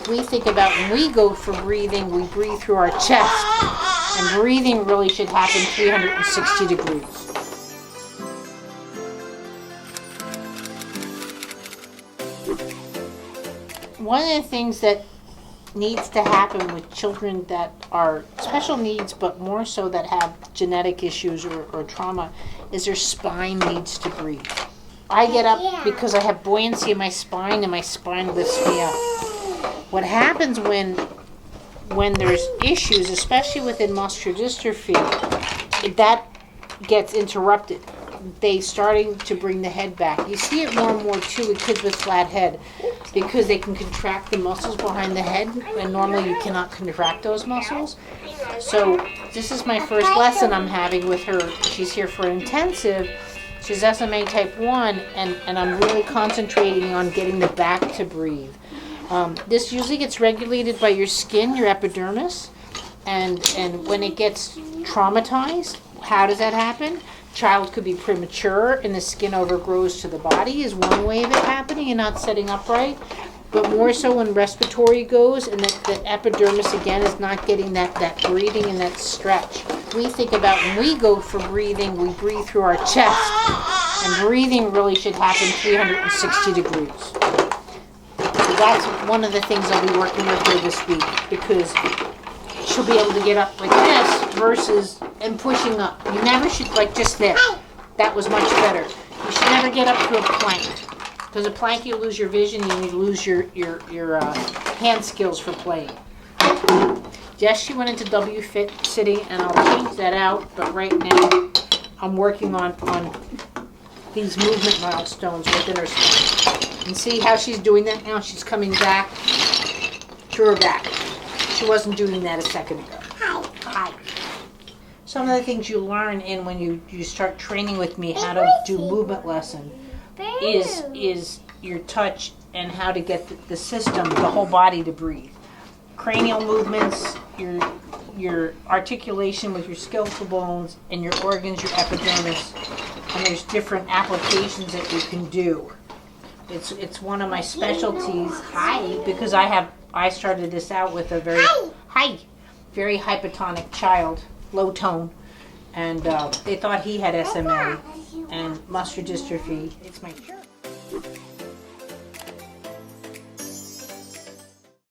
We think about when we go for breathing, we breathe through our chest, and breathing really should happen 360 degrees. One of the things that needs to happen with children that are special needs, but more so that have genetic issues or trauma, is their spine needs to breathe. I get up because I have buoyancy in my spine, and my spine lifts me up. What happens when there's issues, especially within muscular dystrophy, that gets interrupted. They starting to bring the head back. You see it more and more too with kids with flat head, because they can contract the muscles behind the head, and normally you cannot contract those muscles. So this is my first lesson I'm having with her. She's here for an intensive. She's SMA type 1, and I'm really concentrating on getting the back to breathe. This usually gets regulated by your skin, your epidermis, and when it gets traumatized, how does that happen? Child could be premature and the skin overgrows to the body is one way of it happening and not setting up right. But more so when respiratory goes and that epidermis again is not getting that breathing and that stretch. We think about when we go for breathing, we breathe through our chest, and breathing really should happen 360 degrees. So that's one of the things I'll be working with her this week, because she'll be able to get up like this versus and pushing up. You never should, like just there. That was much better. You should never get up to a plank. Because a plank, you lose your vision, and you lose your hand skills for playing. Yes, she went into W-fit sitting, and I'll change that out. But right now, I'm working on these movement milestones within her spine. And see how she's doing that now? She's coming back to her back. She wasn't doing that a second ago. Hi. Some of the things you learn in when you start training with me how to do movement lesson is your touch and how to get the system, the whole body to breathe. Cranial movements, your articulation with your skeletal bones and your organs, your epidermis, and there's different applications that you can do. It's one of my specialties. Hi, because I started this out with a very hypotonic child, low tone, and they thought he had SMA and muscular dystrophy. It's my turn.